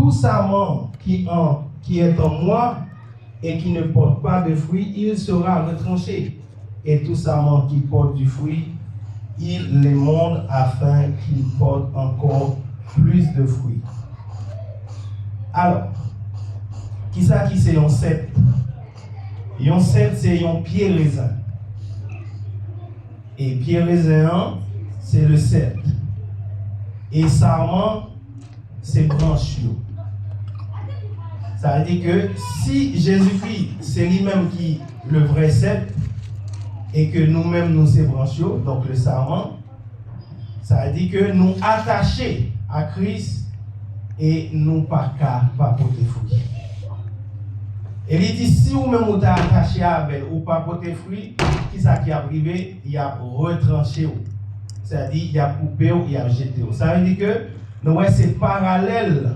tout sarment qui est en moi et qui ne porte pas de fruits, il sera retranché. Et tout sarment qui porte du fruit, il les monte afin qu'il porte encore plus de fruits. Alors, qui ça qui c'est un cep? Un cep c'est un pied raisin. Et pied raisin, c'est le cep. Et sarment, c'est branche. Ça veut dire que si Jésus-Christ, c'est lui-même qui le vrai cep, et que nous-mêmes nous c'est branche, donc le sarment, ça veut dire que nous attachés à Christ et nous pas qu'à pas porter fruit. Et il dit si vous-même vous êtes attaché à Abel ou pas porter fruit, qui ça qui a privé, il a retranché. C'est-à-dire il a coupé ou il a jeté. Ça veut dire que nous c'est parallèle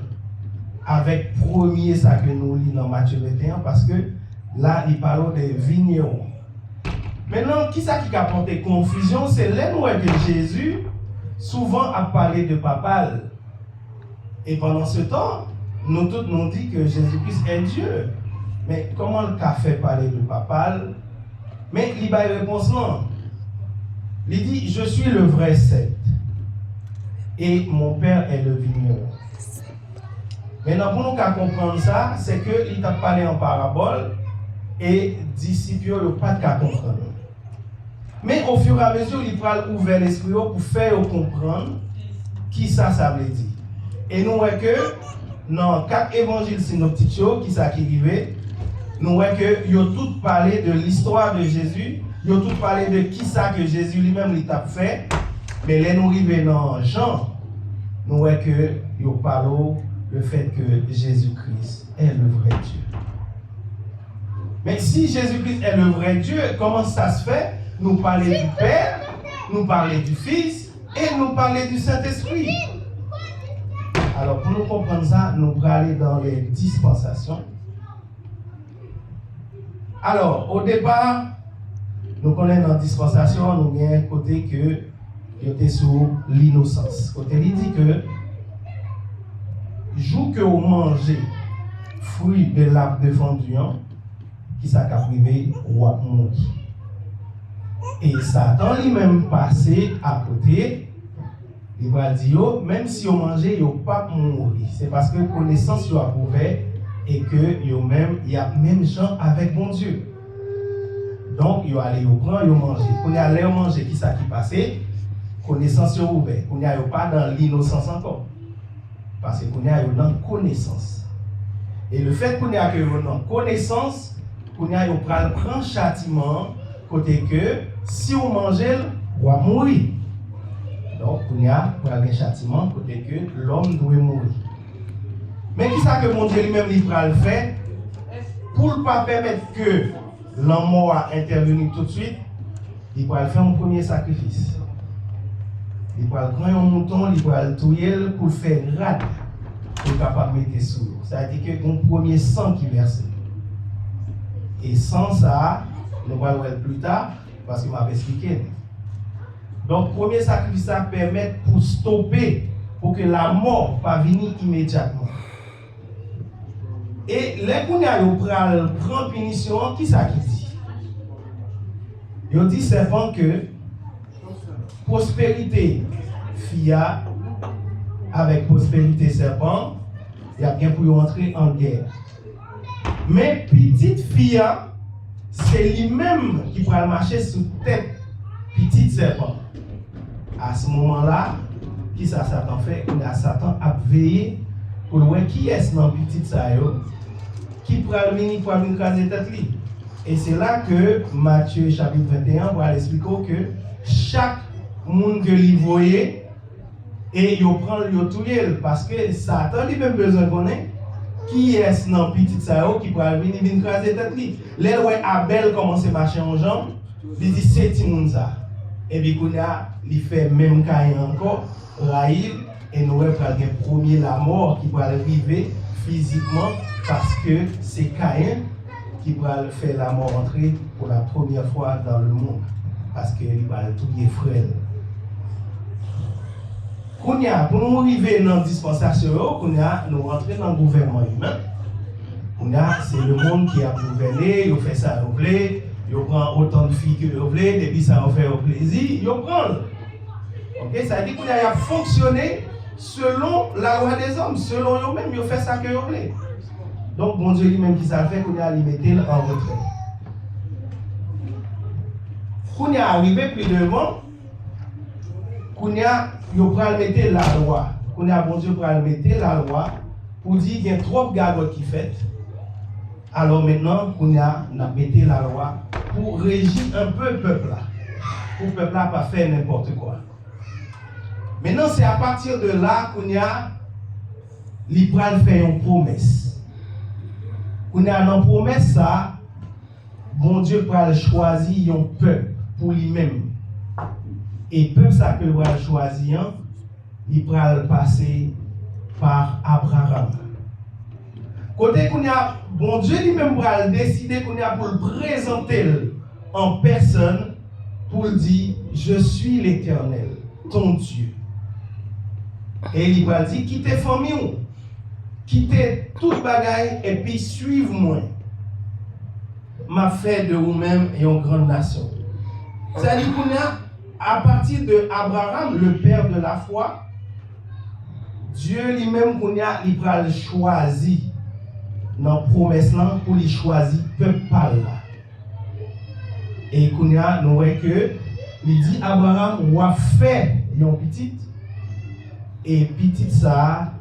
avec premier ça que nous lisons dans Matthieu 21 parce que là il parle de vignerons. Maintenant, qui ça qui a porté confusion, c'est là que Jésus souvent a parlé de papal. Et pendant ce temps, nous tous nous dit que Jésus-Christ est Dieu. Mais comment le cas fait parler de papal? Mais il a une réponse non. Il dit, je suis le vrai cep. Et mon père est le vigneron. Maintenant, pour nous comprendre ça, c'est qu'il a parlé en parabole et disciples ne pas de comprendre. Mais au fur et à mesure, il va ouvrir l'esprit pour faire comprendre qui ça veut dire. Et nous voyons que dans 4 évangiles synoptiques qui ça qui arrivait, nous voyons que ils ont tout parlé de l'histoire de Jésus, ils ont tout parlé de qui ça que Jésus lui-même il a fait. Mais là nous arrivons dans Jean, nous voyons que ils parlent le fait que Jésus-Christ est le vrai Dieu. Mais si Jésus-Christ est le vrai Dieu, comment ça se fait? Nous parler du Père, nous parler du Fils et nous parler du Saint-Esprit. Alors pour nous comprendre ça, nous allons aller dans les dispensations. Alors au départ, nous connaissons dans la dispensation, nous avons un côté que il était sur l'innocence. Côté il dit que jour que vous mangez fruit de l'arbre défendu, qui s'est privé ou à mourir. Et Satan lui-même passé à côté, il va dire, même si vous mangez, vous ne pas mourir. C'est parce que connaissance vous a ouvert et que il y a même gens avec bon Dieu. Donc, vous allez vous prendre, vous manger. Quand vous allez manger, qui ça qui passé, connaissance vous ouvert. Quand vous pas dans l'innocence encore. Parce que vous êtes dans connaissance. Et le fait qu'on ait dans connaissance, qu'on ait prendre châtiment, côté que si vous mangez, vous allez mourir. Donc, on a un châtiment côté que l'homme doit mourir. Mais qui ça que mon Dieu lui-même le fait pour ne pas permettre que l'homme mort a intervenu tout de suite, il va faire un premier sacrifice. Il va prendre un mouton, il va le tuer pour le faire rade, pour capable de mettre sous l'eau. C'est-à-dire qu'il y a un premier sang qui verse. Et sans ça, nous allons le voir plus tard, parce qu'il m'a expliqué. Donc, le premier sacrifice, ça permet pour stopper, pour que la mort ne pas venir immédiatement. Et les gens qui prennent punition, qui ça qui dit? Ils disent simplement que prospérité fia avec prospérité serpent, il y a bien pour entrer en guerre. Mais petite fia, c'est lui-même qui va marcher sous tête petite serpent. À ce moment-là, qui ça Satan fait? Satan a veillé pour voir qui est dans petite sayo qui pourra venir pour venir craser tête li. Et c'est là que Matthieu chapitre 21 va expliquer que chaque monde que lui voyait et il prend le touyer parce que Satan lui-même besoin de connaître qui est dans petite sayo qui pourra venir craser tête li. Là où Abel commence à marcher en jambes, il dit c'est petit monde ça. Et puis il fait même Caïn encore, Raïl, et nous allons faire le premier la mort qui va arriver physiquement parce que c'est Caïn qui va faire la mort entrer pour la première fois dans le monde. Parce qu'il va tout les frères. Pour nous arriver dans la dispensation, nous rentrons dans le gouvernement humain. C'est le monde qui a gouverné, il fait ça, il prend autant de filles que il veut, depuis ça fait plaisir, il prend. Ok, ça veut dire qu'on a fonctionné selon la loi des hommes, selon eux-mêmes, il fait ça que vous voulez. Donc, bon Dieu lui-même qui ça fait qu'on a limité en retrait. Qu'on a arrivé plus devant, qu'on a mettre la loi. Qu'on a bon Dieu pour mettre la loi pour dire qu'il y a trop de gagotes qui fait. Alors maintenant, qu'on a mis la loi pour régir un peu le peuple là. Pour le peuple là pas faire n'importe quoi. Maintenant, c'est à partir de là qu'on a fait une promesse. Qu'on a dans promesse ça, bon Dieu va choisir un peuple pour lui-même. Et le peuple ça que va choisir, il va passer par Abraham. Côté qu'on a, bon Dieu lui-même va décider qu'on a pour le présenter en personne, pour le dire, je suis l'Éternel, ton Dieu. Et il va dire, quittez famille, quittez toute bagaille et puis suivez-moi. M'a fait de vous-même et une grande nation. C'est-à-dire qu'on a, à partir de Abraham, le père de la foi, Dieu lui-même qu'on a, il va le choisir dans la promesse là pour lui choisir peuple là. Et qu'on a, nous voyons que, il dit Abraham a fait une petite. Et petit ça,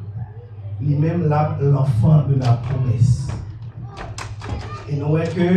lui-même l'enfant de la promesse. Et nous voyons que